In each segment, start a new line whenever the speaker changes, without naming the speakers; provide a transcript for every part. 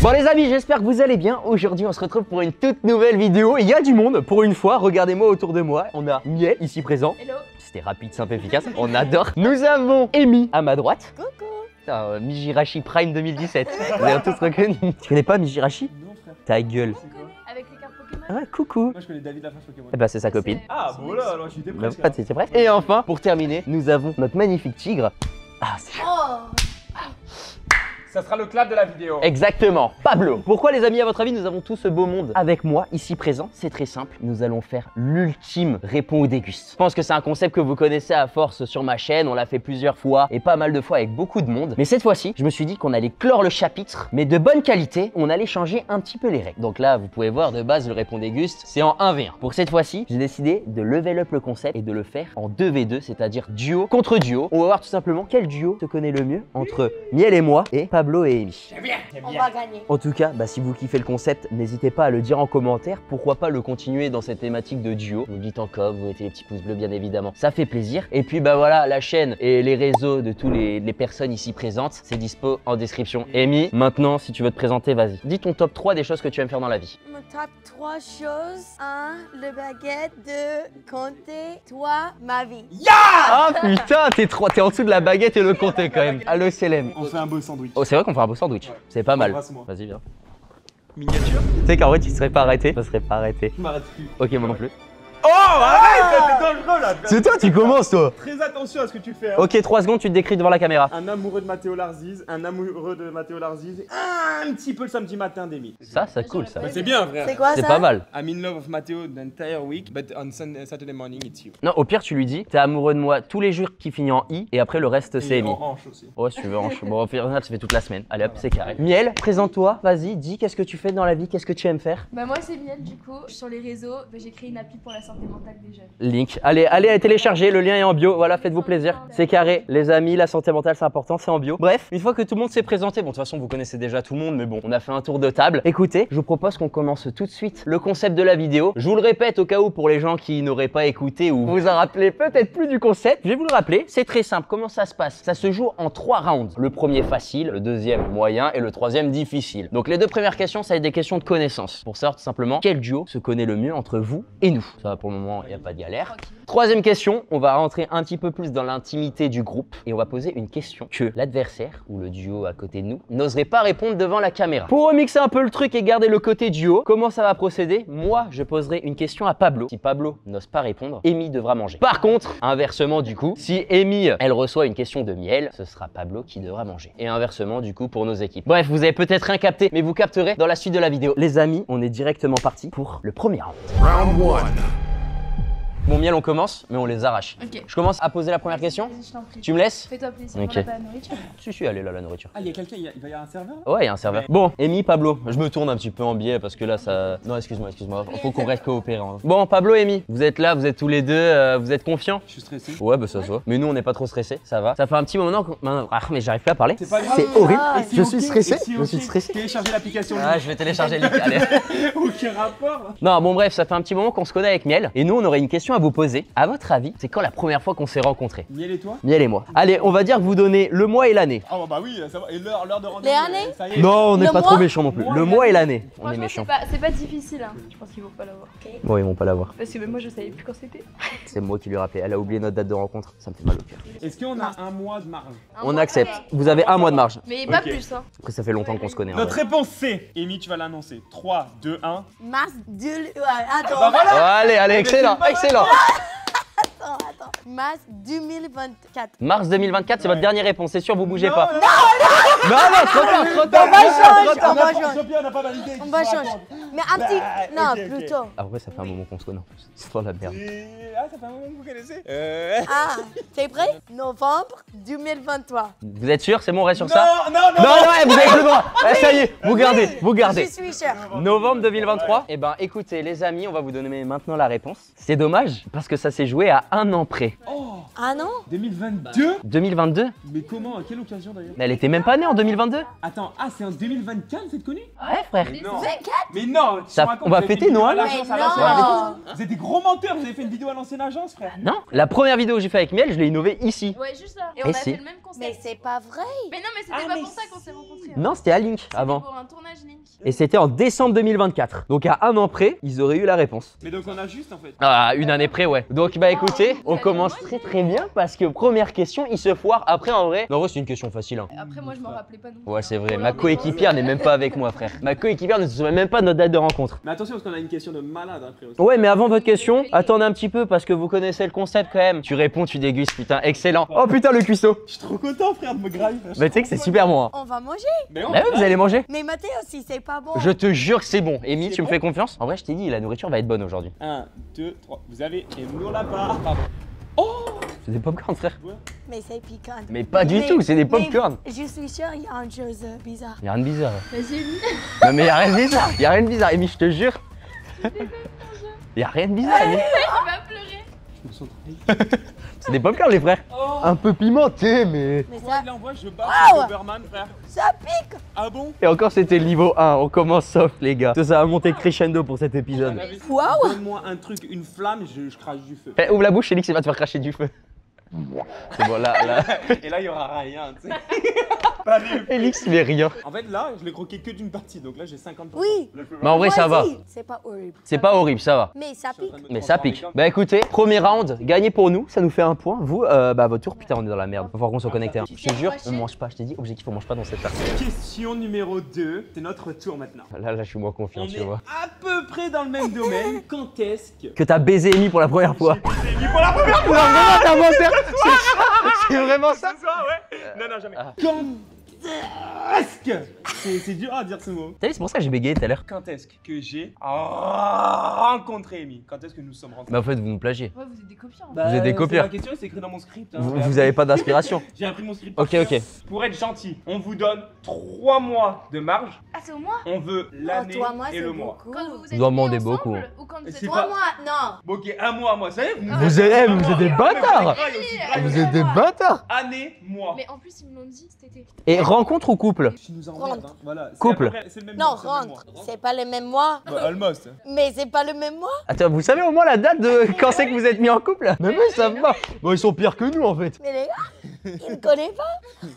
Bon les amis, j'espère que vous allez bien. Aujourd'hui on se retrouve pour une toute nouvelle vidéo. Il y a du monde pour une fois, regardez-moi autour de moi. On a Miel ici présent.
Hello.
C'était rapide, simple, efficace, on adore. Nous avons Amy à ma droite.
Coucou.
Mijirachi Prime 2017. Vous avez tous reconnu. Tu connais pas Mijirachi?
Non frère.
Ta gueule.
On connaît avec les cartes Pokémon.
Ah coucou.
Moi je connais David la face Pokémon.
Eh bah c'est sa copine.
Ah bon là, alors j'étais
Bah,
presque.
pas t'étais prêt. Et enfin, pour terminer, nous avons notre magnifique tigre. Ah c'est...
Oh.
Ça sera le clap de la vidéo.
Exactement, Pablo. Pourquoi les amis, à votre avis, nous avons tout ce beau monde avec moi ici présent? C'est très simple, nous allons faire l'ultime réponds ou déguste. Je pense que c'est un concept que vous connaissez à force sur ma chaîne, on l'a fait plusieurs fois et pas mal de fois avec beaucoup de monde. Mais cette fois-ci, je me suis dit qu'on allait clore le chapitre, mais de bonne qualité, on allait changer un petit peu les règles. Donc là, vous pouvez voir de base le réponds déguste, c'est en 1v1. Pour cette fois-ci, j'ai décidé de level up le concept et de le faire en 2v2, c'est-à-dire duo contre duo. On va voir tout simplement quel duo se connaît le mieux entre Miel et moi et Pablo et Amy.
On va gagner.
En tout cas, si vous kiffez le concept, n'hésitez pas à le dire en commentaire. Pourquoi pas le continuer dans cette thématique de duo. Vous le dites en com, vous mettez les petits pouces bleus bien évidemment. Ça fait plaisir. Et puis voilà, la chaîne et les réseaux de tous les personnes ici présentes, c'est dispo en description. Amy, maintenant, si tu veux te présenter, vas-y. Dis ton top 3 des choses que tu aimes faire dans la vie.
Mon top 3 choses. 1. Le baguette. 2. Compter. 3. Ma vie.
Ah putain, t'es en dessous de la baguette et le compter quand même. Allo Célèbre.
On fait un beau sandwich.
Oh, c'est vrai qu'on fait un beau sandwich. C'est pas mal.
Embrasse-moi.
Vas-y, viens.
Miniature.
Tu sais qu'en vrai, tu serais pas arrêté. Ça serait pas arrêté.
Je m'arrête plus.
Ok, moi non plus.
Oh arrête, c'est dangereux là.
C'est toi, tu commences toi.
Très attention à ce que tu fais. Hein.
Ok, 3 secondes, tu te décris devant la caméra.
Un amoureux de Matteo Larziz, un amoureux de Matteo Larziz, un petit peu le samedi matin d'Amy.
Ça, c'est cool ça.
Bah, c'est bien frère.
C'est quoi ça?
C'est pas mal.
I'm in love of Matteo the entire week, but on Saturday morning it's you.
Non, au pire, tu lui dis, t'es amoureux de moi tous les jours qui finit en i et après le reste c'est
Et
Amy.
en hanche aussi.
Ouais, si tu veux, bon, au final, ça fait toute la semaine. Allez hop, c'est carré. Miel, présente-toi, vas-y, dis qu'est-ce que tu fais dans la vie, qu'est-ce que tu aimes faire.
Bah moi c'est Miel du coup, sur les réseaux, j'ai créé une appli pour la santé mentale des jeunes.
Link. Allez télécharger, le lien est en bio, voilà, faites-vous plaisir. C'est carré, les amis, la santé mentale c'est important, c'est en bio. Bref, une fois que tout le monde s'est présenté, bon, de toute façon, vous connaissez déjà tout le monde, mais bon, on a fait un tour de table. Écoutez, je vous propose qu'on commence tout de suite le concept de la vidéo. Je vous le répète au cas où pour les gens qui n'auraient pas écouté ou vous en rappelez peut-être plus du concept, je vais vous le rappeler, c'est très simple. Comment ça se passe? Ça se joue en 3 rounds. Le premier facile, le deuxième moyen et le troisième difficile. Donc les 2 premières questions, ça va être des questions de connaissance. Pour savoir tout simplement quel duo se connaît le mieux entre vous et nous. Ça va pour le moment, il n'y a pas de galère. Troisième question, on va rentrer un petit peu plus dans l'intimité du groupe et on va poser une question que l'adversaire ou le duo à côté de nous n'oserait pas répondre devant la caméra. Pour remixer un peu le truc et garder le côté duo, comment ça va procéder? Moi, je poserai une question à Pablo. Si Pablo n'ose pas répondre, Amy devra manger. Par contre, inversement du coup, si Amy, elle reçoit une question de Miel, ce sera Pablo qui devra manger. Et inversement du coup pour nos équipes. Bref, vous avez peut-être rien capté, mais vous capterez dans la suite de la vidéo. Les amis, on est directement parti pour le premier round.
Round 1.
Bon Miel, on commence, mais on les arrache.
Ok.
Je commence à poser la première question.
Vas-y, je t'en prie.
Tu me laisses?
Fais-toi plaisir,
Ok.
on n'a pas la nourriture.
Si, allez là, la nourriture.
Ah, il y a quelqu'un, il va y avoir un serveur là?
Ouais, il y a un serveur. Bon, Amy, Pablo, je me tourne un petit peu en biais parce que là, ça... Non, excuse-moi, faut qu'on reste coopérants. Bon, Pablo, Amy, vous êtes là, vous êtes tous les deux, vous êtes confiants?
Je suis stressé.
Ouais, bah ça se voit. Mais nous, on n'est pas trop stressés, ça va. Ça fait un petit moment qu'on... Ah, mais j'arrive plus à parler.
C'est pas grave.
C'est horrible.
Ah,
Et c'est
Je
ok,
suis stressé,
et c'est
je suis
ok.
stressé.
Téléchargez l'application.
Ah, je vais télécharger le link, allez.
Aucun rapport.
Non, bon bref, ça fait un petit moment qu'on se connaît avec Miel. Et nous, on aurait une question à vous poser. À votre avis, c'est quand la première fois qu'on s'est rencontrés?
Miel et toi?
Miel et moi. Allez, on va dire que vous donnez le mois et l'année.
Ah bah oui, ça va. Et l'heure de rendez-vous.
Les années?
Ça y est.
Non, on n'est
Le
pas
mois
trop méchants non plus.
Mois
Le
et
mois et
l'année.
l'année. On est
Franchement,
méchants.
c'est pas difficile, hein. Je pense qu'ils vont pas l'avoir.
Bon, ils vont pas l'avoir.
Parce que même moi je savais plus quand c'était.
C'est moi qui lui ai rappelé. Elle a oublié notre date de rencontre. Ça me fait mal au cœur.
Est-ce qu'on a un mois de marge?
On accepte. Vous avez un mois de marge.
Mais pas
Ok.
plus, hein.
Après, ça fait longtemps qu'on se connaît. en
Notre
vrai.
réponse c'est. Amy, tu vas l'annoncer. 3, 2, 1.
Mars du... Ouais, attends.
Bah voilà.
Allez, excellent, excellent.
Attends. Mars 2024.
Mars 2024, c'est votre dernière réponse. C'est sûr, vous bougez
Non,
pas.
non,
Non, trop tard, trop tard.
On va changer, on va
On
changer.
Sophia, on n'a pas validé.
On va changer. Mais un petit...
Bah,
Non,
ok, ok.
plutôt.
Après, ça fait un moment qu'on se connaît en plus. C'est dans la merde.
Ah, ça fait un moment que vous connaissez.
Ah, t'es prêt? Novembre 2023.
Vous êtes sûr? C'est bon, on reste sur ça?
Non,
Non, vous avez plus le droit. Ah, ça y est, vous gardez, vous
Je
gardez.
suis cher.
Novembre 2023. Eh ben, écoutez, les amis, on va vous donner maintenant la réponse. C'est dommage parce que ça s'est joué à un an près.
Oh,
Ah non?
2022.
2022.
Mais comment? À quelle occasion d'ailleurs?
Mais elle était même pas née en 2022.
Attends, ah, c'est en 2024 vous êtes connus?
Ouais, frère.
Mais non.
24?
Mais non, tu
Ça-
te racontes,
on va
vous avez fait
fêter,
une vidéo
non,
à
hein?
l'agence, à
Mais
l'ancienne
non.
agence. Vous êtes des gros menteurs, vous avez fait une vidéo à l'ancienne agence, frère.
Non, la première vidéo que j'ai fait avec Miel, je l'ai innové ici.
Ouais, juste là. Et
Et
on a
si.
fait le même
Mais
concept.
c'est pas vrai.
Mais non, mais c'était
Ah,
pas
mais
pour ça qu'on s'est rencontrés.
Non, c'était à Link
C'était
avant.
pour un tournage Link.
Et c'était en décembre 2024. Donc à un an près, ils auraient eu la réponse.
Mais donc on a juste en fait.
Ah, une année près, ouais. Donc bah écoutez, on commence très très bien parce que première question, il se foire. Après en vrai, non, en vrai c'est une question facile. Hein.
Après, moi, je m'en rappelais pas non plus.
Ouais, c'est vrai.
Pour
Ma
leur
coéquipière n'est même pas avec moi, frère. Ma coéquipière ne se souvient même pas de notre date de rencontre.
Mais attention parce qu'on a une question de malade après aussi.
Ouais, mais avant votre question, attendez un petit peu parce que vous connaissez le concept quand même. Tu réponds, tu dégustes, putain, excellent. Oh putain, le cuisseau.
Je suis trop content frère de me grailler. frère.
Mais tu sais que c'est super bon. Hein.
On va manger.
Mais on
Bah oui, vous allez manger.
Mais Mathéo aussi, c'est pas bon.
Je te jure que c'est bon. Amy,
C'est
tu me
bon
fais confiance? En vrai, je t'ai dit, la nourriture va être bonne aujourd'hui.
1, 2, 3. Vous avez et nous là-bas. Pardon.
C'est des popcorn, frère.
Mais c'est piquant.
Mais pas du tout, c'est des popcorn.
Je suis sûre, il y a une chose bizarre.
Y'a rien de bizarre.
Vas-y, lui.
Non, mais y'a rien de bizarre. Y'a rien de bizarre, Amy, je te jure. Y'a rien de bizarre, Amy.
Il va pleurer.
Je me sens trop.
C'est des popcorn, les frères. Un peu pimenté, mais.
Mais
Pourquoi
ça,
il envoie je bats
Wow.
Doberman frère?
ça pique.
Ah bon?
Et encore, c'était le niveau 1. On commence soft, les gars. Ça va monter crescendo pour cet épisode.
Waouh.
Donne-moi un truc, une flamme, je crache du feu.
Eh, ouvre la bouche, Félix, il va te faire cracher du feu. C'est bon, là.
Et là il y aura rien, tu sais. Pas de-
Félix, mais rien.
En fait là, je l'ai croqué que d'une partie, donc là j'ai 50%.
Oui.
Mais en vrai, ça va.
Vas-y. C'est pas horrible.
C'est pas horrible, ça va.
Mais ça pique.
Mais ça pique. Bah écoutez, premier round, gagné pour nous, ça nous fait un point. Vous, bah votre tour, putain, on est dans la merde. Va falloir qu'on soit connecté. Hein. Je te jure, on mange pas, je t'ai dit, objectif, on mange pas dans cette partie.
Question numéro 2, c'est notre tour maintenant.
Là, je suis moins confiant,
On
tu
est
vois.
à peu près dans le même domaine. Quand est-ce que...
Que t'as baisé Amy pour la première fois.
J'ai mis pour la première
Non, vraiment, t'as menteur. C'est vraiment ça.
fois, ouais. Non, non, jamais.
Ah.
Quand est-ce que... C'est dur à dire ce mot.
T'as vu, c'est pour ça que j'ai bégayé tout à l'heure.
Quand est-ce que j'ai rencontré Amy? Quand est-ce que nous sommes rentrés?
Bah en fait, vous nous plagiez.
Ouais, vous êtes des copieurs.
Vous êtes des copieurs.
La question, c'est écrit dans mon script. hein.
Vous avez pas d'inspiration.
J'ai appris mon script.
Ok, ok.
Pour être gentil, on vous donne 3 mois de marge.
Ah, c'est au mois?
On veut l'année
Oh, toi, moi,
et
c'est
le mois.
beaucoup.
Quand vous vous
Vous
êtes
en
mis
demandez
ensemble,
beaucoup.
Ou quand vous
C'est
êtes...
pas-
3 mois, non.
Bon, ok, un mois, moi. Ça y est,
Vous êtes, vous êtes des bâtards. Vous êtes des bâtards.
Année, mois.
Mais en plus, ils me l'ont dit cet été.
Et rencontre ou couple?
Tu nous emmerdes, hein. Voilà. c'est
Couple.
à peu près- c'est le même
Non,
mois, c'est le même
rentre.
mois.
C'est pas le même mois.
Bah, almost.
Mais c'est pas le même mois.
Attends, vous savez au moins la date de quand c'est que vous êtes mis en couple? Mais oui, ça va. Bon, ils sont pires que nous en fait.
Mais les gars, ils me connaissent pas.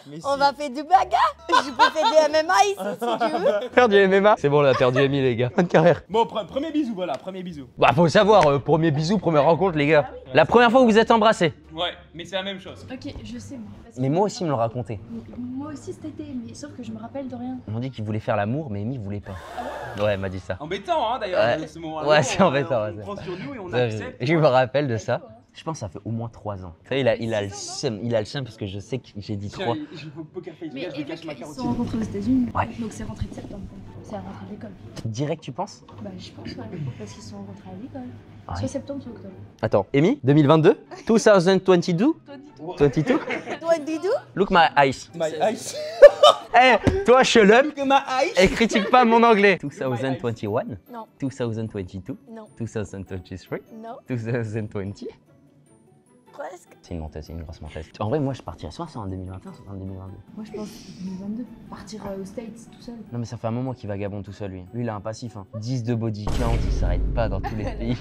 Mais
On
si.
va faire du bagarre. Je peux faire des MMA ici si tu veux.
Faire du MMA. C'est bon, on a perdu Amy, les gars. Bonne carrière.
Bon, premier bisou, voilà, premier bisou.
Bah, faut savoir, premier bisou, première rencontre, les gars. La première fois que vous êtes embrassés.
Ouais, mais c'est la même chose.
Ok, je sais, moi. Parce que-
Mais moi aussi, ils me l'ont raconté.
Moi aussi cet été, mais sauf que je me rappelle de rien.
Ils m'ont dit qu'ils voulaient faire l'amour, mais Amy voulait pas. Ouais, elle m'a dit ça.
Embêtant, hein, d'ailleurs,
Ouais.
ce moment-là.
Ouais, c'est
On-
embêtant, ouais,
On
c'est-
prend sur nous et on
Ça,
accepte.
je me rappelle de ça. Je pense que ça fait au moins 3 ans. Tu sais, il a le seum, il a le seum parce que je sais que j'ai dit 3.
Tiens, je joue au poker face,
Mais
regarde, je
et
me cache
vu
ma
qu'ils se
carotide.
sont rencontrés aux États-Unis,
Ouais.
donc c'est rentré de septembre. C'est la rentrée de l'école.
Direct, tu penses?
Bah, je pense, ouais. Parce qu'ils se sont rencontrés à l'école.
Ouais.
Soit septembre, soit octobre.
Attends, Amy, 2022? 2022?
Toi, dis-toi.
22?
Toi, Didou,
Look my eyes.
My eyes.
Eh, toi, shut up
Que ma eyes.
et critique pas mon anglais. 2021?
Non.
2022?
non,
2023?
non,
2020?
presque.
C'est une menteuse, c'est une grosse menteuse. En vrai, moi, je partirais soit en 2021, soit en 2022.
Moi, je pense 2022. Partir aux States tout seul.
Non, mais ça fait un moment qu'il vagabonde tout seul, lui. Lui, il a un passif, hein. 10 de body count, il s'arrête pas dans tous les pays.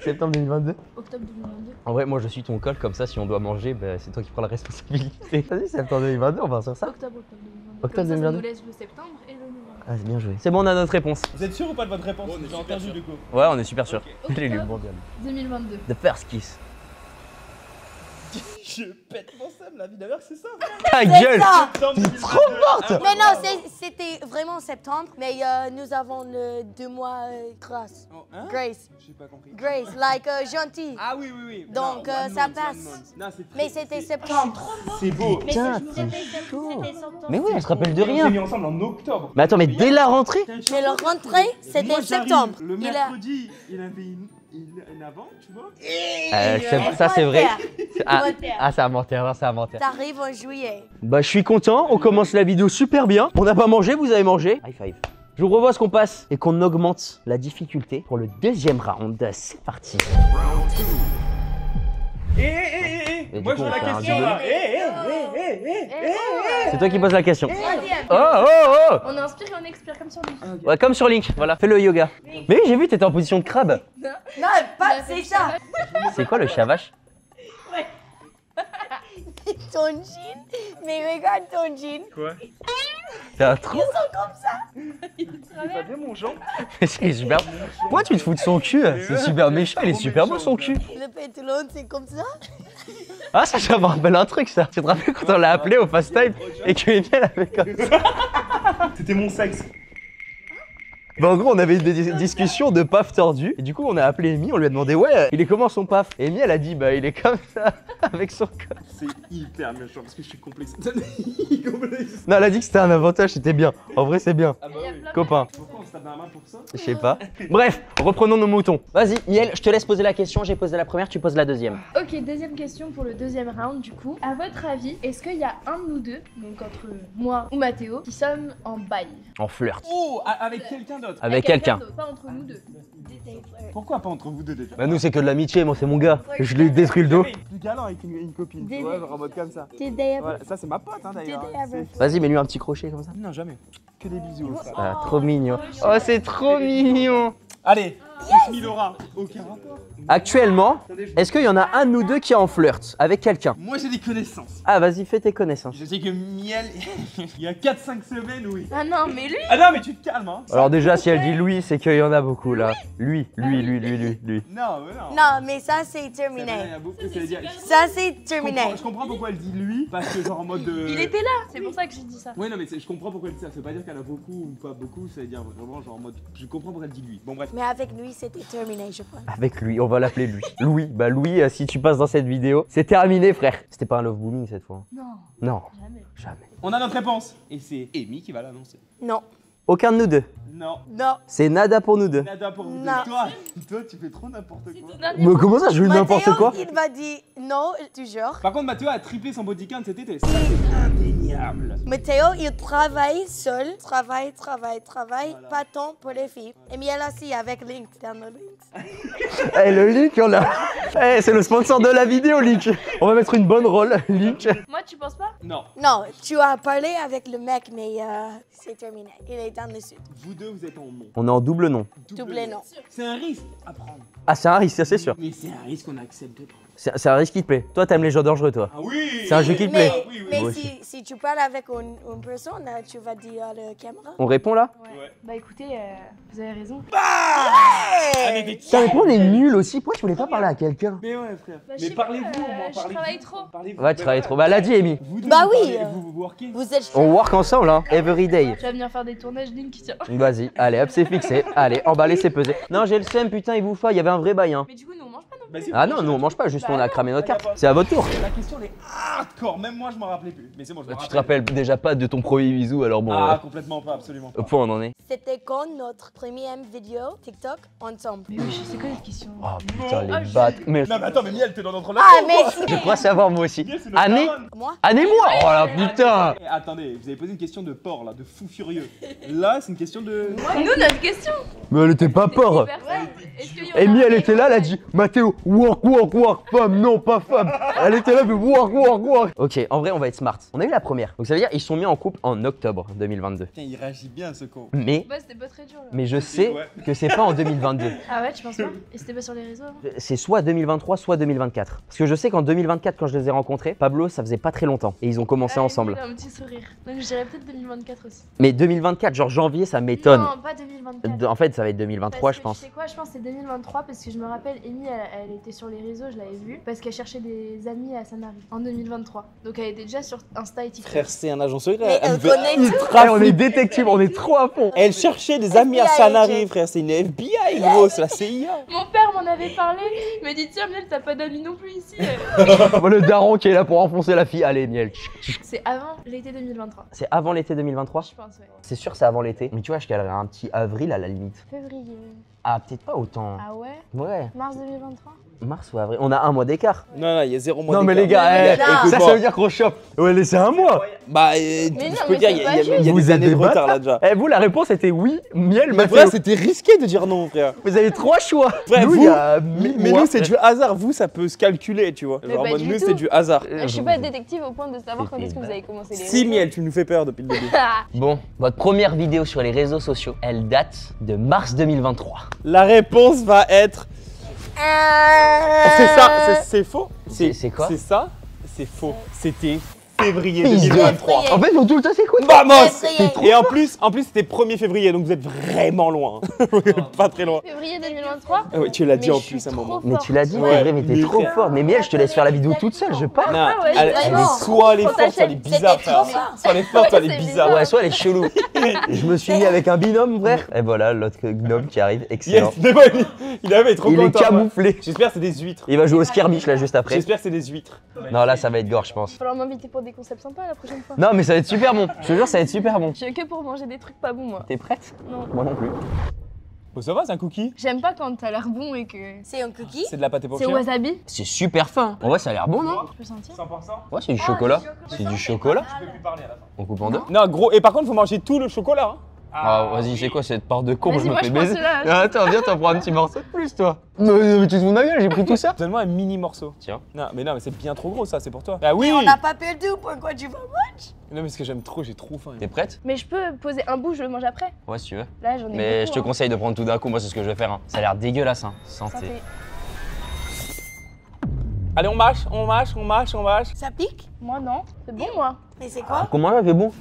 Septembre 2022.
Octobre 2022.
En vrai, moi, je suis ton col, comme ça, si on doit manger, bah, c'est toi qui prends la responsabilité. Vas-y, septembre 2022, on va sur ça.
Octobre 2022.
Octobre
Comme ça,
2022.
ça nous laisse le septembre et le novembre.
Ah, c'est bien joué. C'est bon, on a notre réponse.
Vous êtes sûr ou pas de votre réponse? J'ai entendu du coup.
Ouais, on est super sûr.
Ok.
Il est bon, bien.
2022.
The first kiss.
Je pète mon seum, la vie d'un mère, c'est ça.
Ta
C'est
gueule!
ça.
T'es
trop morte.
Mais non, c'était vraiment septembre. Mais nous avons le 2 mois grâce.
Oh, hein?
Grace.
J'ai pas compris.
Grace, like gentil.
Ah oui, oui, oui.
Donc,
Non, one
ça
month,
passe.
one month. Non, c'est
Mais
très-
c'était
c'est-
septembre.
C'est beau.
Putain, c'est chaud. Mais oui, on se rappelle de
On s'est
rien.
mis ensemble en octobre.
Mais attends, mais dès la rentrée?
Mais le rentrée,
Moi,
c'était
j'arrive
septembre.
Le
Il a-
mercredi, il avait une avant, tu vois.
Ça, c'est vrai. Ah,
Menteur.
ah, c'est un menteur, non, c'est un menteur.
T'arrives en juillet.
Bah, je suis content, on commence la vidéo super bien. On n'a pas mangé, vous avez mangé. High five. Je vous propose qu'on passe et qu'on augmente la difficulté pour le deuxième round. C'est parti. Et
Moi
du
je
coup,
veux
on
la
fait un
question
duel.
là.
C'est toi qui poses la question.
Troisième.
Oh, oh, oh.
On inspire et on expire comme sur lui.
Ouais, comme sur Link, voilà. Fais le yoga. Mais oui, j'ai vu, t'étais en position de crabe.
Non, pas c'est ça.
C'est quoi le chat-vache?
Ton jean. Mais regarde ton jean.
Quoi?
T'es un trou.
Comme ça.
Pas bien mon Jean?
C'est super. Pourquoi tu te fous de son cul? C'est super méchant, il est super beau son cul.
Le pantalon, c'est comme ça.
Ah, ça me rappelle un truc ça. Tu te rappelles quand on l'a appelé au FaceTime et que Amy elle avait comme ça?
C'était mon sexe.
Bah en gros on avait eu des discussions de paf tordu et du coup on a appelé Amy, on lui a demandé ouais il est comment son paf? Et Amy elle a dit bah il est comme ça avec son corps.
C'est hyper méchant parce que je suis complexe. complexe.
Non elle a dit que c'était un avantage, c'était bien. En vrai c'est bien.
Ah bah oui.
Copain.
Pourquoi on se tape dans la main pour ça?
Je sais pas. Bref, reprenons nos moutons. Vas-y Miel, je te laisse poser la question, j'ai posé la première, tu poses la deuxième.
Ok, deuxième question pour le deuxième round du coup. À votre avis, est-ce qu'il y a un de nous deux, donc entre moi ou Mathéo, qui sommes en bail?
En flirt.
Oh, avec quelqu'un d'autre.
Avec quelqu'un.
d'autre, pas entre nous deux.
Pourquoi pas entre vous deux déjà?
Bah nous c'est que de l'amitié, moi c'est mon gars. Je lui ai détruit le dos.
Plus galant avec une copine. Tu vois, genre en mode comme ça.
Did they ever?
Voilà, ça c'est ma pote hein, d'ailleurs.
Did they ever?
Vas-y mets-lui un petit crochet comme ça.
Non, jamais. Que des bisous. Ça.
Ah, trop mignon. Oh c'est trop mignon.
Allez, Miss Laura. Aucun rapport.
Actuellement, est-ce qu'il y en a un de nous deux qui est en flirt avec quelqu'un?
Moi j'ai des connaissances.
Ah vas-y fais tes connaissances.
Je sais que Miel, il y a 4-5 semaines, oui.
Ah non, mais lui.
Ah non, mais tu te calmes, hein.
Alors déjà si elle dit lui, c'est qu'il y en a beaucoup là. Lui.
Non, mais non.
Non, mais ça c'est
Ça veut dire,
terminé.
il y a beaucoup, ça veut dire-
Ça c'est terminé.
Je comprends pourquoi elle dit lui, parce que genre en mode de...
Il était là, c'est pour ça que j'ai dit ça.
Ouais non mais je comprends pourquoi elle dit ça, ça veut pas dire qu'elle a beaucoup ou pas beaucoup, ça veut dire vraiment genre en mode... Je comprends pourquoi elle dit lui, bon bref.
Mais avec lui, c'était terminé, je crois.
Avec lui, on va l'appeler lui. Louis, bah Louis, si tu passes dans cette vidéo, c'est terminé frère. C'était pas un love booming cette fois.
Non,
Non,
jamais.
jamais.
On a notre réponse, et c'est Amy qui va l'annoncer.
Non,
Aucun de nous deux.
Non,
non.
C'est nada pour nous deux.
nada pour vous deux.
Non.
Toi tu fais trop n'importe quoi.
Mais comment ça, je veux n'importe
Mathéo,
quoi?
il va dire non, toujours.
Par contre Mathéo a triplé son body count cet été, ça c'est indéniable.
Mathéo, il travaille seul. Travaille. Pas tant pour les filles. Et Miel aussi avec Link dans le Link.
Eh le Link, on a. Eh c'est le sponsor de la vidéo Link. On va mettre une bonne rôle Link.
Moi, tu penses pas?
Non,
Non, tu as parlé avec le mec, mais c'est terminé. Il est dans le sud.
vous deux vous êtes en non.
On est en double nom.
Double non.
C'est un risque à prendre.
Ah c'est un risque, ça c'est sûr.
Mais c'est un risque qu'on accepte de prendre.
C'est un risque qui te plaît. Toi t'aimes les jeux dangereux toi.
Ah oui.
C'est un jeu qui te plaît.
Mais,
Oui, oui.
mais
Moi
si tu parles avec une personne, tu vas dire à la caméra.
On répond là?
Ouais.
Bah écoutez, vous avez raison.
Ah, mais
Putain mais pourquoi on est nul aussi? Pourquoi tu voulais pas parler à quelqu'un?
Mais ouais frère.
Bah, je
mais
sais pas,
parlez-vous au moins,
je
parlez-vous.
travaille trop.
Parlez-vous.
Ouais tu travailles trop. Bah elle a dit Amy.
Vous deux,
Bah
vous
oui.
parlez, vous workez.
Vous êtes
On work ensemble hein, every day.
Tu vas venir faire des tournages Link, tiens.
Vas-y, allez hop c'est fixé. Allez, emballé c'est pesé. Non j'ai le seum putain il vous faut, il y avait un vrai bail hein.
Mais du coup, nous on mange pas non plus.
Vas-y,
Ah non, nous on mange pas, juste on a cramé notre carte. C'est à votre tour.
La question elle est hardcore, même moi je m'en rappelais plus. Mais c'est bon, je me
Tu te
rappelle.
rappelles déjà pas de ton premier bisou alors bon.
Ah, complètement pas, absolument pas.
Au point on en est.
C'était quand notre première vidéo TikTok ensemble.
Mais oui, je sais quoi cette question.
Oh putain les
Ah,
battes. Mais
Non mais attends, mais Miel, t'es dans notre
Ah,
laptop,
mais
quoi.
si.
je crois savoir moi aussi.
Miel, c'est notre
Année
daronne.
Moi
Année-moi. Oh la putain.
Eh, attendez, vous avez posé une question de porc là, de fou furieux. Là, c'est une question de...
Nous, notre question.
Mais elle était pas porc. Amy elle était là, elle a dit Mathéo, work, femme, non pas femme. Elle était là, mais work. Ok, en vrai on va être smart. On a eu la première. Donc ça veut dire ils sont mis en couple en octobre 2022.
Putain, il réagit bien ce con.
Mais
Bah, c'était pas très dur là.
je sais
Ouais.
que c'est pas en 2022.
Ah ouais, tu penses pas? Et c'était pas sur les réseaux? Hein?
C'est soit 2023, soit 2024. Parce que je sais qu'en 2024, quand je les ai rencontrés, Pablo, ça faisait pas très longtemps. Et ils ont commencé
Ah,
ensemble.
il a un petit sourire. Donc je dirais peut-être 2024 aussi.
Mais 2024, genre janvier, ça m'étonne.
Non, pas 2024.
En fait, ça va être 2023,
Parce
je
que
pense.
Tu sais quoi, je pense que c'est 2023 parce que je me rappelle, Amy, elle était sur les réseaux, je l'avais vue, parce qu'elle cherchait des amis à Sanary en 2023. Donc elle était déjà sur Insta et TikTok.
C'est un agent secret.
Mais elle connaît tout.
Eh, on est détective, on est trop à fond.
Elle cherchait des amis à
FBI
Sanary,
agent.
frère. C'est une FBI, gros. C'est la CIA.
Mon père m'en avait parlé, il m'a dit tiens Miel, t'as pas d'amis non plus ici.
Le daron qui est là pour enfoncer la fille. Allez, miel.
C'est avant l'été 2023.
C'est avant l'été 2023?
Je pense, ouais.
C'est sûr, c'est avant l'été. Mais tu vois, je calerais un petit avril à la limite.
Février.
Ah, peut-être pas autant.
Ah ouais?
Ouais.
Mars 2023?
Mars ou avril? On a un mois d'écart.
Non, il y a 0 mois
Non mais les
d'écart.
gars,
écoute-moi.
ça veut dire qu'on chope. Ouais, laissez un mois.
Bah,
Mais non,
je peux
mais
dire,
c'est
il y
pas
a,
juste.
des
Vous êtes
années de
des
retard là déjà.
Eh, vous, la réponse était oui, miel,
Mais
Mathéo.
frère, c'était risqué de dire non, frère.
Vous avez 3 choix.
Frère,
Nous,
vous,
il y a
mais
1000 mois.
nous, c'est du hasard. Vous, ça peut se calculer, tu vois.
Mais
Genre,
pas
en mode,
du
nous,
tout.
c'est du hasard.
Je suis pas détective au point de savoir quand est-ce que vous avez commencé les
Si,
réseaux.
Miel, tu nous fais peur depuis le début.
Bon, votre première vidéo sur les réseaux sociaux, elle date de mars 2023.
La réponse va être. C'est ça, c'est faux.
C'est quoi?
C'est ça, c'est faux. C'était février
Fils de-
2023.
Février.
En fait, ils ont tout le temps s'écouter.
Vamos!
Février.
Et en plus c'était 1er février, donc vous êtes vraiment loin. Vous êtes pas très loin.
Février 2023.
Ah ouais, tu l'as dit
Mais
en
je
plus
suis
à un moment.
trop
Mais tu l'as dit,
Ouais,
c'est vrai, mais t'es
mais
trop
frère.
fort. Mais Miel, je te laisse faire la vidéo toute seule, je pars.
Non,
ouais,
elle
vraiment.
est soit elle est forte, soit elle est bizarre,
C'était trop
frère.
fort.
Soit elle est forte, soit elle
Ouais,
est
c'est
bizarre.
Ouais, soit elle est chelou. Je me suis mis avec un binôme, frère. Et voilà, l'autre gnome qui arrive, excellent.
Yes, mais bon, il avait trop
Il est
content.
camouflé.
J'espère que c'est des huîtres.
Il va jouer au skirmish là juste après.
J'espère que c'est des huîtres.
Non, là, ça va être gore, je pense.
Il va falloir m'inviter pour des concepts sympas la prochaine fois.
Non, mais ça va être super bon. Je te jure, ça va être super bon.
Je suis que pour manger des trucs pas bons moi.
T'es prête?
Non.
Moi non plus.
Bon, ça va, c'est un cookie.
J'aime pas quand t'as l'air bon et que.
C'est un cookie.
C'est de la pâte pour
C'est
chien.
wasabi.
C'est super fin. En vrai, ça a l'air bon, non?
Je peux sentir.
100%.
Ouais, c'est du chocolat. C'est du chocolat.
Je peux plus parler à la fin.
On coupe en deux.
Non, gros, et par contre, faut manger tout le chocolat. Hein.
Ah, vas-y, c'est quoi cette part de con?
Vas-y,
Je me
moi,
fais
je prends
baiser.
celui-là.
Ah, attends, viens, t'en prends un petit morceau de plus, toi. Mais tu te fous de ma gueule, j'ai pris tout ça.
Donne-moi un mini morceau.
Tiens.
Non, mais c'est bien trop gros, ça, c'est pour toi. Ah oui.
On n'a pas perdu. Pourquoi tu vas manger?
Non, mais ce que j'aime trop, j'ai trop faim.
T'es prête?
Mais je peux poser un bout, je le mange après.
Ouais, si tu veux.
Là j'en ai
Mais je
beaucoup,
te
hein.
conseille de prendre tout d'un coup, moi, c'est ce que je vais faire. Hein. Ça a l'air dégueulasse, hein. Santé.
Santé.
Allez, on mâche, on mâche, on mâche, on mâche.
Ça pique?
Moi non, c'est bon moi.
Mais c'est quoi?
Comment là, c'est bon?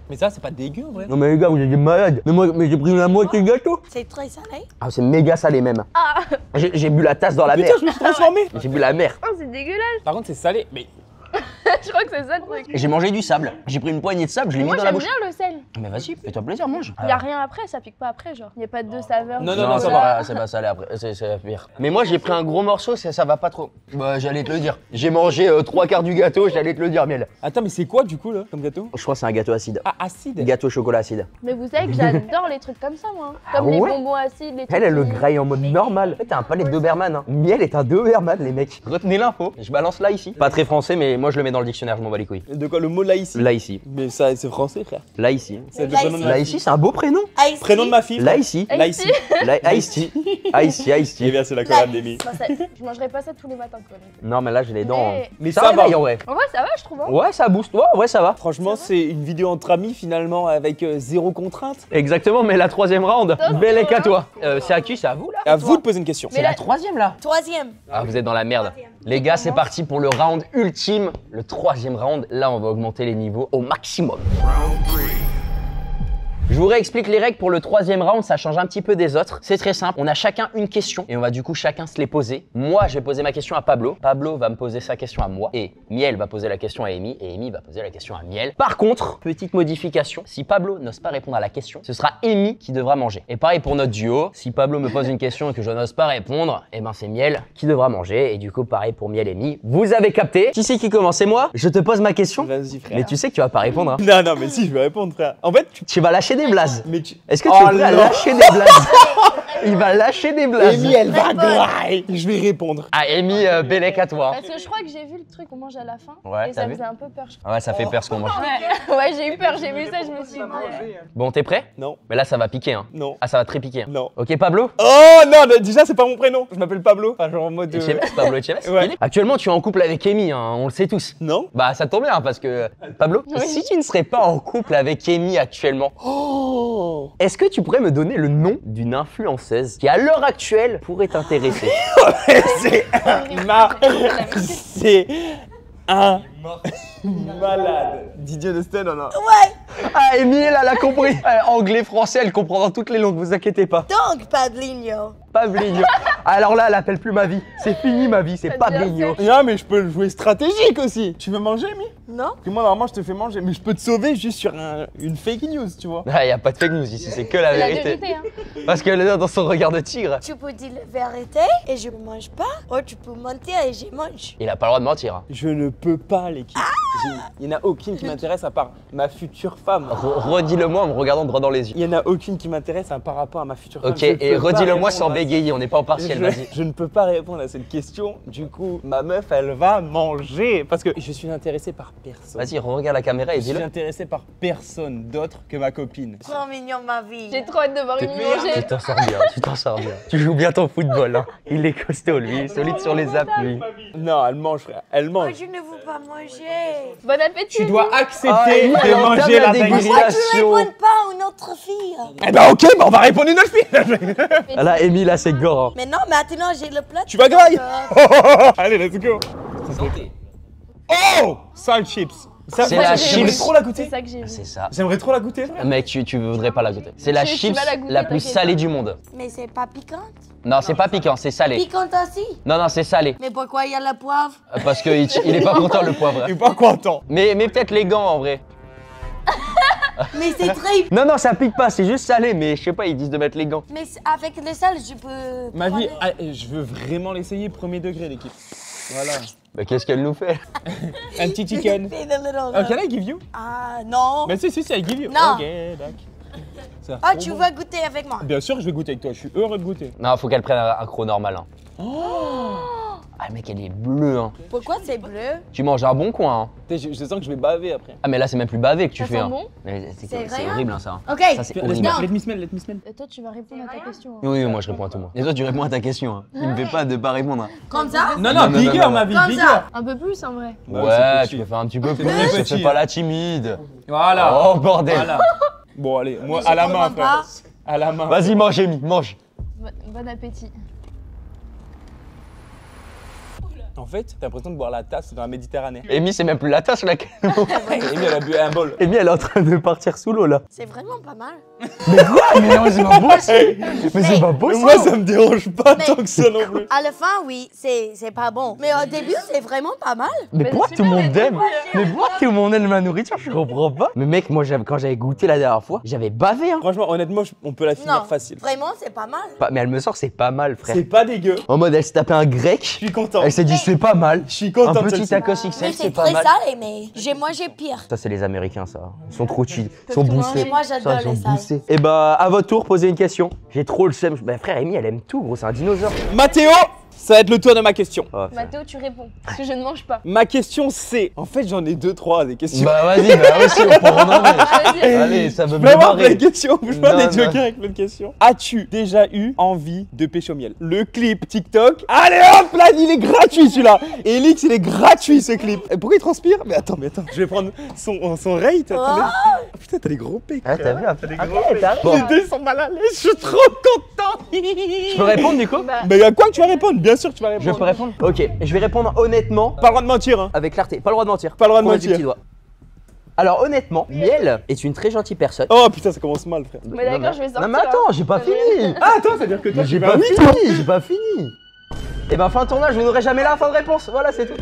Mais ça, c'est pas dégueu en vrai.
Non, mais les gars, vous êtes des malades. Mais j'ai pris la moitié de gâteau.
C'est très salé.
Ah, c'est méga salé même.
Ah
J'ai bu la tasse dans la mer.
Putain, je me suis transformé.
J'ai bu la mer.
oh, c'est dégueulasse.
Par contre, c'est salé. Mais
Je crois que c'est ça le truc.
J'ai mangé du sable. J'ai pris une poignée de sable, je l'ai mis
Moi
dans la
j'aime
bouche.
bien le sel.
Mais vas-y, fais-toi plaisir, mange.
Y a rien après, ça pique pas après genre. Y a pas de deux saveurs.
Non,
de
non, ça
chocolat.
va.
C'est pas salé après, c'est pire. Mais moi j'ai pris un gros morceau, ça va pas trop. Bah j'allais te le dire. J'ai mangé 3/4 du gâteau, j'allais te le dire, Miel.
Attends, mais c'est quoi du coup là, comme gâteau?
Je crois que c'est un gâteau acide.
Ah, acide.
Gâteau au chocolat acide.
Mais vous savez que j'adore les trucs comme ça moi. Comme
Ah
les
ouais
bonbons acides, les trucs.
Elle, elle le
qui-
graille en mode normal. En fait, t'as un palais de Doberman. Hein. Miel est un Doberman, les mecs. Retenez l'info. Je balance là ici. Pas très français, mais moi je le mets dans le dictionnaire, je m'en bats les couilles.
De quoi le mot là ici?
Là ici.
Mais ça, c'est français, frère.
Là ici.
C'est le
Là,
prénom de
ici.
ma
Là
fille.
ici, c'est un beau prénom.
Ice
Prénom de
tea.
ma fille.
Là ici.
Là ici.
Là ici. Ici,
Eh
ici.
bien, c'est la collab d'Emmy.
Moi, ça- je mangerais pas ça tous les matins quoi.
Non, mais là j'ai les dents.
Mais
Ça
ça va.
réveille, en vrai.
En vrai ça va je trouve. Hein.
Ouais, ça booste. Ouais, ça va.
Franchement, c'est une vidéo entre amis finalement avec zéro contrainte.
Exactement, mais la troisième round. Belle à toi. C'est à qui? C'est à vous là?
À vous de poser une question.
Mais
C'est
là-
la troisième là.
Troisième.
Ah, vous êtes dans la merde. Les gars, c'est parti pour le round ultime, le troisième round. Là, on va augmenter les niveaux au maximum. Je vous réexplique les règles pour le troisième round, ça change un petit peu des autres. C'est très simple, on a chacun une question et on va du coup chacun se les poser. Moi, je vais poser ma question à Pablo. Pablo va me poser sa question à moi. Et Miel va poser la question à Amy. Et Amy va poser la question à Miel. Par contre, petite modification, si Pablo n'ose pas répondre à la question, ce sera Amy qui devra manger. Et pareil pour notre duo, si Pablo me pose une question et que je n'ose pas répondre, eh ben c'est Miel qui devra manger. Et du coup, pareil pour Miel et Amy. Vous avez capté? Qui c'est qui commence? C'est moi. Je te pose ma question.
Vas-y, frère.
Mais tu sais que tu vas pas répondre. Hein.
Non, non, mais si, je vais répondre, frère. En fait,
Tu vas lâcher des blazes.
mais tu.
Est-ce que tu
Oh
es prêt à
non.
lâcher des blazes? Il va lâcher des blazes.
Amy, elle va
Réponds.
grailler. Je vais répondre.
Ah, Amy, Bellec à toi.
Parce que je crois que j'ai vu le truc qu'on mange à la fin.
Ouais,
et
t'as
ça
vu
faisait un peu peur. Je crois.
Ah ouais, ça fait peur ce qu'on mange.
Ouais, j'ai eu peur, j'ai vu ça, je me suis dit.
Bon, t'es prêt?
Non,
Mais là, ça va piquer, hein.
non,
Ah, ça va très piquer. Hein.
non.
Ok, Pablo?
Oh non, mais déjà, c'est pas mon prénom. Je m'appelle Pablo. Enfin, genre en mode.
Echeves, Pablo Echeves.
Ouais.
Actuellement, tu es en couple avec Amy, hein, on le sait tous.
Non.
Bah, ça tombe bien parce que. Pablo,
Oui.
si tu ne serais pas en couple avec Amy actuellement,
Oh.
est-ce que tu pourrais me donner le nom d'une influenceuse qui, à l'heure actuelle, pourrait t'intéresser?
C'est c'est un malade. Didier Destin, non, non.
Ouais.
Ah, Amy, elle a compris. Anglais, français, elle comprend dans toutes les langues, vous inquiétez pas.
Donc, Pablinho.
Pablinho. Alors là, elle appelle plus ma vie. C'est fini ma vie, c'est
Ça
Pablinho.
Non, mais je peux le jouer stratégique aussi. Tu veux manger, Mi?
Non?
Parce que moi, normalement, je te fais manger, mais je peux te sauver juste sur une fake news, tu vois.
Ah, y a pas de fake news ici, c'est que la
C'est la
vérité.
vérité, hein.
Parce qu'elle est dans son regard de tigre.
Tu peux dire la vérité et je mange pas. Ou tu peux mentir et je mange.
Il a pas le droit de mentir. Hein.
Je ne peux pas, l'équipe. Il n'y en a aucune qui m'intéresse à part ma future femme.
Redis-le-moi en me regardant droit dans les yeux.
Il n'y en a aucune qui m'intéresse par rapport à ma future femme.
Ok, et redis-le-moi sans bégayer, on n'est pas en partiel, vas-y.
Je ne peux pas répondre à cette question. Du coup, ma meuf, elle va manger. Parce que je suis intéressé par personne.
Vas-y, regarde la caméra et
Je suis
dis-le.
intéressé par personne d'autre que ma copine.
Trop mignon, ma vie.
J'ai trop hâte de voir Amy manger.
Tu t'en sors bien, tu t'en sors bien. Tu joues bien ton football, hein. Il est costaud, lui, il est solide sur les apps, lui.
Non, elle mange, frère. Elle
Moi,
mange.
je ne veux pas manger.
Bon appétit.
Tu dois
Ah,
accepter
Amy,
de
elle entame
manger
la
la
dégustation.
dinguerie.
Tu réponds pas à une autre fille.
Eh ben ok, bah on va répondre une autre fille.
Ah là, Amy, là, c'est gore. Hein.
Mais non, maintenant, j'ai le plat.
Tu vas grailler.
Euh,
Allez, let's go. Oh, salt chips. Ça,
C'est
moi,
la
j'aimerais
chips.
trop la
C'est
goûter.
ça que j'ai vu.
C'est ça.
J'aimerais trop la goûter, frère.
Mec, tu voudrais pas la goûter. C'est la
Tu
chips
vas la goûter,
la plus
t'inquiète
salée
pas.
du monde.
Mais c'est pas piquant.
Non, c'est pas piquant, c'est salé.
Piquant aussi.
Non, c'est salé.
Mais pourquoi il y a la poivre?
Parce qu'il il est pas content, le poivre.
Je suis pas content.
Mais peut-être les gants, en vrai.
Mais c'est très.
Non, non, ça pique pas, c'est juste salé, mais je sais pas, ils disent de mettre les gants.
Mais avec le sel, je peux.
Ma vie,
prendre-
je veux vraiment l'essayer premier degré, l'équipe. Voilà.
Bah, qu'est-ce qu'elle nous fait?
Un petit chicken.
Fais the little-
Oh, can I give you?
Ah non.
Mais si, I give you.
Non.
Ok, d'accord. Ça a l'air
Ah,
trop
tu
bon.
vas goûter avec moi.
Bien sûr, je vais goûter avec toi. Je suis heureux de goûter.
Non, faut qu'elle prenne un croc normal. Hein. Ah, mec, elle est bleue. Hein.
Pourquoi c'est bleu?
Tu manges un bon coin. Hein.
Je sens que je vais baver après.
Ah, mais là, c'est même plus bavé que tu
Ça
fais.
sent
hein.
bon
Mais
C'est
c'est
vrai,
horrible, hein, ça.
Ok.
Ça, c'est
Let
horrible.
Non.
me smell.
Toi, tu vas répondre à ta question. hein.
Oui, moi, je réponds à tout le monde. Et toi, tu réponds à ta question. Hein. Il me fait pas de pas répondre. Hein.
Comme ça?
Non,
Non, non,
bigger,
non, non.
ma vie,
Comme
bigger.
ça.
Un peu plus en vrai.
Bah,
Ouais,
c'est
tu
petit.
peux faire un petit peu
C'est
plus.
très
Je
petit,
fais pas
hein.
la timide.
Voilà.
Oh, bordel.
Voilà. Bon, allez, moi,
Mais
à la
je
main,
comprends pas.
frère. À la main.
Vas-y, mange, Amy, mange.
Bon appétit.
En fait, t'as l'impression de boire la tasse dans la Méditerranée.
Amy, c'est même plus la tasse sur laquelle.
Amy, elle a bu un bol.
Amy, elle est en train de partir sous l'eau là.
C'est vraiment pas mal.
Mais quoi? Mais non, c'est pas possible. Mais c'est pas
Mais
possible.
moi, ça me dérange pas
Mais-
tant que ça non plus.
À la fin, oui, c'est pas bon. Mais au début, c'est vraiment pas mal.
Mais
Mais
pourquoi
c'est
tout le
super,
monde
mais
aime? Mais pourquoi tout le monde aime ma nourriture? Je comprends pas. Mais mec, moi, quand j'avais goûté la dernière fois, j'avais bavé. Hein.
Franchement, honnêtement, on peut la finir
Non,
facile.
vraiment, c'est pas mal.
Mais elle me sort, c'est pas mal, frère.
C'est pas dégueu.
En mode, elle s'est tapé un grec.
Je suis content.
Elle s'est dit, c'est pas mal.
Je suis content.
Un petit
celle-ci.
tacos
Mais
XL,
c'est
c'est pas
très
mal.
salé, mais j'ai mangé pire.
Ça, c'est les Américains, ça. Ils sont trop chill. Ils
Peuvent
sont
tout
boussés.
manger.
Moi, j'adore
Ça, ils
les
sont
salés.
boussés. Et bah, à votre tour, posez une question. J'ai trop le seum. Bah, frère, Amy, elle aime tout, gros. C'est un dinosaure.
Mathéo, ça va être le tour de ma question.
Oh, frère.
Mathéo, tu réponds. Parce que je ne mange pas.
Ma question c'est, en fait j'en ai 2-3 des questions.
Bah, vas-y, bah, aussi, on peut en enlever.
Vas-y.
Allez, ça veut
Je
me
peux avoir
barrer.
plein de questions, je peux avoir
Non,
des
non.
jokers avec plein de questions. As-tu déjà eu envie de pêcher au miel? Le clip TikTok. Allez hop là, il est gratuit celui-là. Elix, il est gratuit ce clip. Et pourquoi il transpire? Mais attends. Je vais prendre son rate. Attendez. Ah, putain, t'as des gros pecs.
Ah, t'as vu un peu.
T'as des
Ah,
gros pecs.
t'as-
Les deux sont mal à l'aise, je suis trop content.
Je peux répondre, du coup?
Bah,
Mais à quoi que tu vas répondre? Bien sûr que tu vas
Je
répondre.
peux répondre? Ok, je vais répondre honnêtement,
Pas le droit de mentir, hein.
avec clarté. Pas le droit de mentir.
Pas le droit de
Pointe du
mentir.
petit doigt. Alors honnêtement, Miel est une très gentille personne.
Oh putain, ça commence mal, frère.
mais d'accord, je vais sortir.
Non mais attends, j'ai pas
hein.
fini.
Ah, attends, ça veut dire que toi,
Mais j'ai
tu
pas
vas
fini, j'ai pas fini. Et ben fin de tournage, vous n'aurez jamais la fin de réponse. Voilà, c'est tout.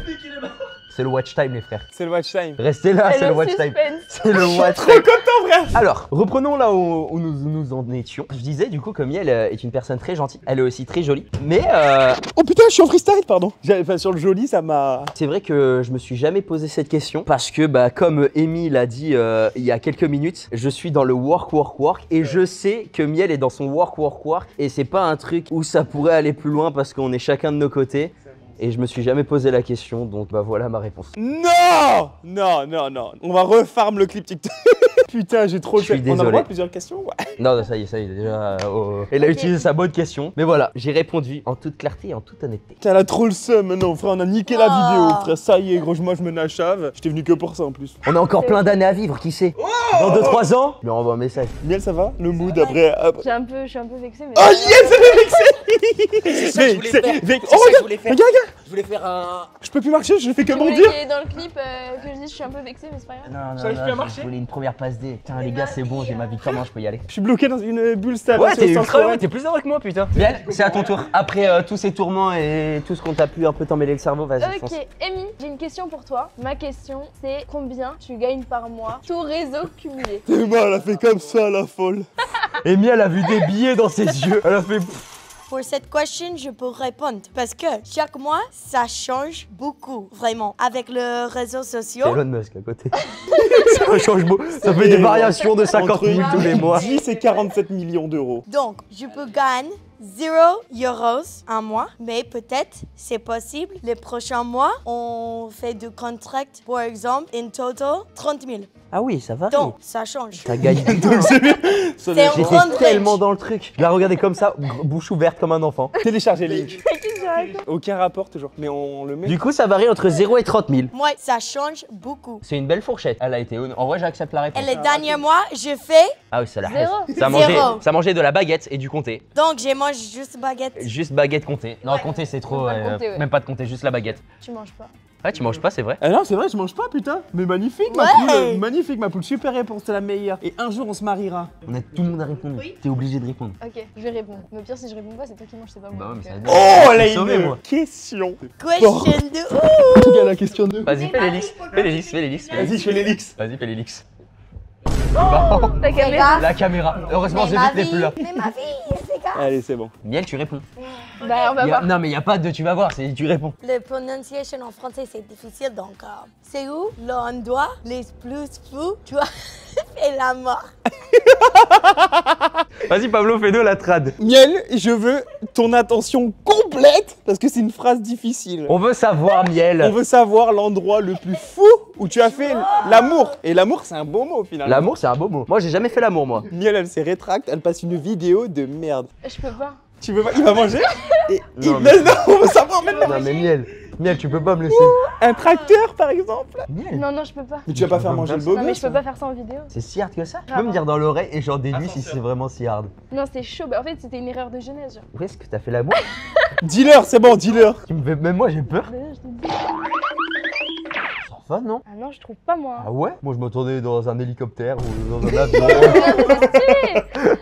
C'est le watch time les frères.
C'est le watch time.
Restez là,
Et
c'est le watch time.
suspense.
C'est le watch
Trop
time.
content, frère.
Alors, reprenons là où nous en étions. Je disais du coup que Miel est une personne très gentille. Elle est aussi très jolie. Mais
Oh putain, je suis en freestyle, pardon. Enfin, sur le joli, ça m'a.
c'est vrai que je me suis jamais posé cette question parce que bah comme Amy l'a dit il y a quelques minutes, je suis dans le work et je sais que Miel est dans son work et c'est pas un truc où ça pourrait aller plus loin parce qu'on est chacun de nos côtés. Et je me suis jamais posé la question, donc bah voilà ma réponse.
Non. On va refarm le clip TikTok. Putain, j'ai trop le
Je suis
seum. On a le
désolé.
droit à plusieurs questions? Ouais.
Non, ça y est, déjà. Elle a utilisé sa bonne question. Mais voilà, j'ai répondu en toute clarté et en toute honnêteté.
Putain, elle a trop le seum maintenant, frère. On a niqué la
Oh.
vidéo, frère. Ça y est, gros, moi je me nachave. J'étais venu que pour ça en plus.
On a encore plein d'années à vivre, qui sait? Dans 2-3 ans, je lui envoie un message.
Miel, ça va? Le mood après.
Je suis un peu vexée, mais.
Oh yes, elle est vexée.
C'est ça que je voulais faire.
Oh,
C'est ça que
regarde,
je voulais faire.
regarde.
Je voulais faire un.
Je peux plus marcher, je fais que
Je voulais
bondir.
qu'il y ait dans le clip que je dise je suis un peu vexée, mais c'est pas grave.
Non,
J'arrive plus à marcher.
je voulais une première passe D. Putain, les gars, c'est bon, j'ai ma vie. Comment je peux y aller?
Je suis bloqué dans une bulle stable.
Ouais, t'es ultra heureux, t'es plus heureux que moi, putain. Bien, c'est à ton tour. Après tous ces tourments et tout ce qu'on t'a pu un peu t'emmêler le cerveau, vas-y, fonce.
Ok, Amy, j'ai une question pour toi. Ma question, c'est combien tu gagnes par mois, tout réseau cumulé?
T'es mal, elle a fait comme ça, la folle.
Amy, elle a vu des billets dans ses yeux. Elle a fait.
pour cette question, je peux répondre. Parce que chaque mois, ça change beaucoup, vraiment. Avec les réseaux sociaux.
C'est Elon Musk à côté. Ça change beaucoup. Ça fait des variations de 50 000 tous les mois.
10 et 47 millions d'euros.
Donc, je peux gagner 0 euros un mois, mais peut-être c'est possible. Les prochains mois, on fait du contract, par exemple, in total 30 000.
Ah oui, ça va.
Donc, ça change.
T'as gagné.
C'est un
J'étais
grand
tellement
range.
dans le truc. Je la regardais comme ça, bouche ouverte comme un enfant.
Téléchargez Link. Aucun rapport toujours. Mais on le met.
Du coup, ça varie entre 0 et 30 000.
Moi, ça change beaucoup.
C'est une belle fourchette. Elle a été honnête. En vrai, j'accepte la réponse.
Et les derniers mois, je fais,
Ah oui, ça la
Zéro.
ça mangeait de la baguette et du comté.
donc je mange juste baguette.
Juste baguette comté. Non, comté c'est trop.
Même pas comté, ouais.
Même pas de comté, juste la baguette.
Tu manges pas.
Ouais, tu manges pas, c'est vrai.
Ah non, c'est vrai, je mange pas, putain. Mais magnifique, ma
Ouais.
poule. Magnifique, ma poule. Super réponse, c'est la meilleure. Et un jour, on se mariera.
On a tout le monde à répondre. T'es obligé de répondre.
Ok, je vais répondre. Mais au pire, si je réponds pas, c'est toi qui manges, c'est pas moi.
Bah ouais, mais
donc,
ça va
euh,
être-
Oh,
Je
là,
suis sauvé, moi.
question.
Question de ouf.
Regarde la question 2.
Vas-y, fais l'élix. Fais l'élix, fais l'élix.
Vas-y, je fais l'élix.
Vas-y, fais l'élix.
Ta caméra.
La caméra. Heureusement,
Mais
j'ai
ma
vite les
vie,
plus là.
mais ma vie, c'est grave.
Allez, c'est bon.
Miel, tu réponds.
Bah, on va voir.
Non, mais y a pas de tu vas voir, c'est tu réponds.
Le prononciation en français, c'est difficile, donc c'est où l'endroit les plus fou, tu vois, et la mort.
Vas-y, Pablo, fais-nous la trad.
Miel, je veux ton attention complète parce que c'est une phrase difficile.
On veut savoir,
On
Miel.
veut savoir l'endroit le plus fou où tu as fait l'amour. Et l'amour, c'est un beau mot finalement.
L'amour, c'est un beau mot. Moi, j'ai jamais fait l'amour, moi.
Miel, elle se rétracte, elle passe une vidéo de merde.
Je peux pas.
Tu veux pas Il va manger et
Non,
mais non, on veut savoir maintenant.
Non, mais Miel. Miel, tu peux pas me laisser.
Un tracteur, par exemple.
Miel.
Non, non, je peux pas.
Mais tu vas pas faire manger le beau
Non, mais
gosse,
je peux pas faire ça en vidéo.
C'est si hard que ça? Tu peux me dire dans l'oreille et j'en déduis si c'est vraiment si hard.
Non, c'est chaud. Bah, en fait, c'était une erreur de jeunesse. Genre.
Où est-ce que t'as fait l'amour?
Dis-leur, c'est bon, dis-leur.
Tu me fais... Même moi, j'ai peur.
D'ailleurs, je te dis.
Ça va, non?
Ah non, je trouve pas moi.
Ah ouais? Moi, je m'attendais dans un hélicoptère ou dans un avion.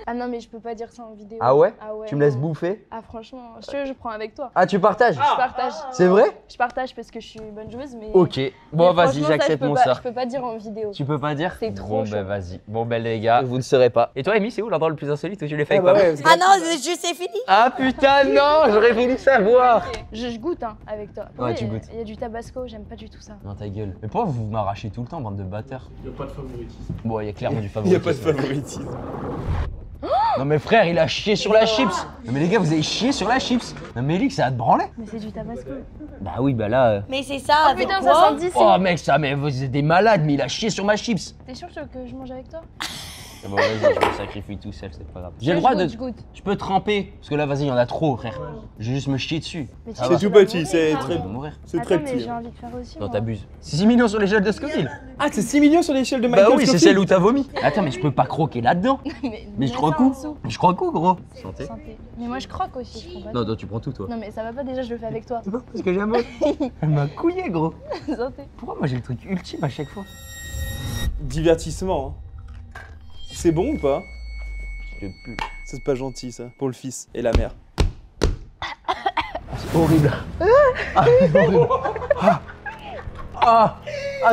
Ah non, mais je peux pas dire ça en vidéo.
Ah ouais?
Ah ouais.
Tu me laisses
non.
bouffer?
Ah franchement, je prends avec toi.
Ah, tu partages?
Je partage.
C'est vrai?
Je partage parce que je suis bonne joueuse, mais.
Ok. Bon,
mais
vas-y,
franchement, ça,
j'accepte
je peux
mon
pas-
sort.
Je peux pas dire en vidéo.
Tu peux pas dire?
C'est trop
Bon,
chaud.
bah vas-y. Bon, ben les gars, vous ne saurez pas. Et toi, Amy, c'est où l'endroit le plus insolite où tu l'as fait
Ah
avec
bah
Pablo?
ouais, parce que-
Ah non, le jeu c'est fini.
Ah putain, non, j'aurais voulu savoir.
Ok. Je goûte hein, avec toi.
Ouais,
Oui,
tu goûtes.
Il y a du tabasco, j'aime pas du tout ça.
Non, ta gueule. Mais pourquoi vous m'arrachez tout le temps, bande de bâtards?
Y'a pas de favoritisme.
Bon, il y a clairement du
Il
favoritisme.
n'y a pas de favoritisme.
Non, mais frère, il a chié sur la chips. Non, mais les gars, vous avez chié sur la chips. Non, mais Elix, ça va te branler?
Mais c'est du tabasco.
Bah oui, bah là.
Mais c'est ça,
Oh
avec
putain,
quoi?
ça sent d'ici.
Oh mec, ça, mais vous êtes des malades, mais il a chié sur ma chips.
T'es sûr que je mange avec toi?
Bon, vas-y, je me sacrifie tout seul, c'est pas grave. J'ai le
Je
droit
goûte,
de.
je goûte.
Je peux tremper, parce que là, vas-y, il y en a trop, frère. Je vais juste me chier dessus.
Mais tu
Ça
sais
va.
C'est
que
tout
tu vas
petit,
mourir,
c'est
hein.
très.
Je vais mourir.
C'est très
Attends, mais
petit.
j'ai envie de faire aussi.
Non,
moi.
t'abuses. C'est 6 millions sur l'échelle de Scoville.
Ah, c'est 6 millions sur l'échelle de
Bah
Michael
oui, c'est
Scofield.
celle où t'as vomi. Attends, mais je peux pas croquer là-dedans. Mais je
mets
crois
ça en
coup.
dessous.
Mais je crois coup, gros. Santé.
Santé. Mais moi je croque aussi, je prends pas.
Non, non, tu prends tout, toi.
Non mais ça va pas déjà, je le fais avec toi.
C'est pas parce que j'aime. Elle m'a couillé, gros.
Santé.
Pourquoi moi j'ai le truc ultime à chaque fois?
Divertissement. Hein. C'est bon ou pas?
Je pue.
Ça, c'est pas gentil, ça. Pour le fils et la mère.
C'est horrible. Ah, c'est horrible. Ah,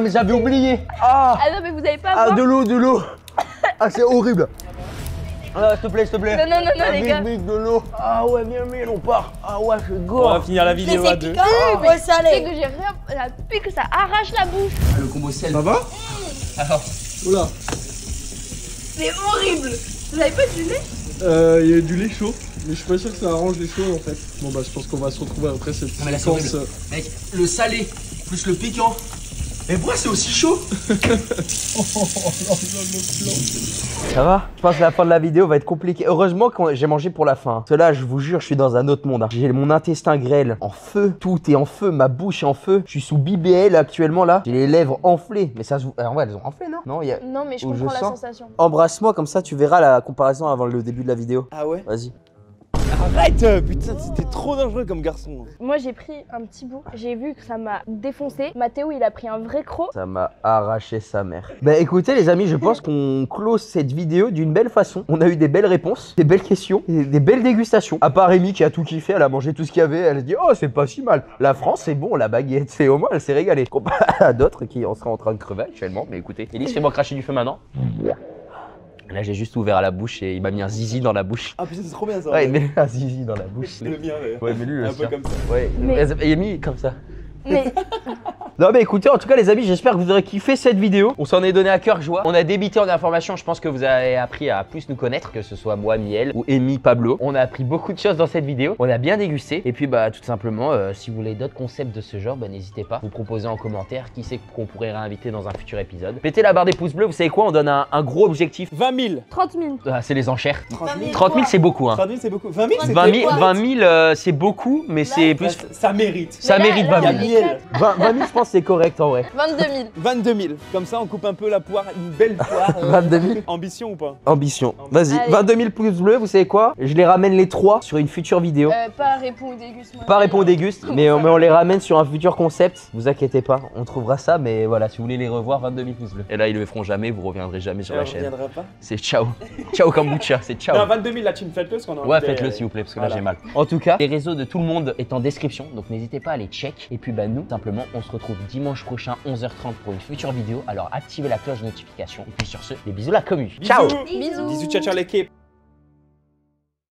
mais j'avais oublié. Ah,
Ah non mais vous avez pas à
ah,
voir.
de l'eau, de l'eau. Ah, c'est horrible. Ah, s'il te plaît, s'il te plaît.
Non, non, non, non,
Ah,
les
vite,
gars.
vite, de l'eau. Ah ouais, viens, on part. Ah ouais, je
On
gore.
va finir la
Mais
vidéo à
c'est
deux.
piquant ou trop
Tu sais
salé?
que j'ai rien. La pique, ça arrache la bouche.
Le combo sel.
Ça va
Alors,
Oula.
C'est horrible. Vous avez pas du lait?
Il y a du lait chaud, mais je suis pas sûr que ça arrange les choses en fait. Bon bah je pense qu'on va se retrouver après cette
non, mais là, c'est
séquence.
horrible. Mec, le salé plus le piquant. Mais pourquoi c'est aussi chaud? Ça va? Je pense que la fin de la vidéo va être compliquée. Heureusement que j'ai mangé pour la fin. Parce que là, je vous jure, je suis dans un autre monde. J'ai mon intestin grêle en feu. Tout est en feu. Ma bouche est en feu. Je suis sous BBL actuellement là. J'ai les lèvres enflées. Mais ça se voit. En vrai, elles ont enflé, non? Non, il y a.
Non mais je
Où je
comprends la
sens.
sensation.
Embrasse-moi comme ça, tu verras la comparaison avant le début de la vidéo.
Ah ouais?
Vas-y.
Arrête! Putain, c'était trop dangereux comme garçon.
Moi j'ai pris un petit bout, j'ai vu que ça m'a défoncé. Mathéo il a pris un vrai croc.
Ça m'a arraché sa mère. Bah écoutez les amis, je pense qu'on close cette vidéo d'une belle façon. On a eu des belles réponses, des belles questions, et des belles dégustations. À part Amy qui a tout kiffé, elle a mangé tout ce qu'il y avait, elle a dit oh c'est pas si mal. La France c'est bon, la baguette c'est au moins, elle s'est régalée. Comparé à d'autres qui en seraient en train de crever actuellement, mais écoutez. Elise, fais-moi cracher du feu maintenant. Là, j'ai juste ouvert la bouche et il m'a mis un zizi dans la bouche.
Ah putain, c'est trop bien ça.
Ouais, mets un zizi dans la bouche.
Le mien,
Ouais, mais lui, le
un peu
sien.
comme ça.
Ouais,
Mais-
il a mis comme ça.
Mais
Non mais écoutez, en tout cas les amis, j'espère que vous aurez kiffé cette vidéo. On s'en est donné à cœur joie. On a débité en informations, je pense que vous avez appris à plus nous connaître, que ce soit moi, Miel ou Amy, Pablo. On a appris beaucoup de choses dans cette vidéo. On a bien dégusté. Et puis bah tout simplement, si vous voulez d'autres concepts de ce genre, bah n'hésitez pas. Vous proposez en commentaire qui c'est qu'on pourrait réinviter dans un futur épisode. Mettez la barre des pouces bleus, vous savez quoi, on donne un gros objectif.
20 000.
30 000.
Ah, c'est les enchères.
30 000.
30 000 c'est beaucoup hein.
30 000 c'est beaucoup. 20 000 c'est
20 000,
quoi
20 000 c'est beaucoup, mais c'est plus...
Ça mérite.
Ça
Mais là,
mérite
là,
20
Il y a
000.
miel.
20 000 je pense c'est correct en vrai.
22 000.
22 000. Comme ça, on coupe un peu la poire, une belle poire.
22 000.
Ambition ou pas?
Ambition. Vas-y,
Allez.
22 000 pouces bleus, vous savez quoi? Je les ramène les 3 sur une future vidéo.
Pas répond ou déguste. moi.
Pas répond au déguste, mais on les ramène sur un futur concept. Vous inquiétez pas, on trouvera ça, mais voilà, si vous voulez les revoir, 22 000 pouces bleus. Et là, ils le feront jamais, vous reviendrez jamais sur la
On
chaîne.
reviendra pas.
C'est ciao. Ciao kombucha, c'est ciao.
Non, 22 000 la team, faites-le parce qu'on a
Ouais,
envie de-
faites-le s'il vous plaît, parce que là
Voilà.
j'ai mal. En tout cas, les réseaux de tout le monde est en description, donc n'hésitez pas à les check. Et puis bah nous, simplement, on se retrouve dimanche prochain 11h30 pour une future vidéo. Alors activez la cloche de notification. Et puis sur ce, des bisous la commu.
Bisous.
Ciao.
Bisous.
Bisous, ciao, ciao l'équipe.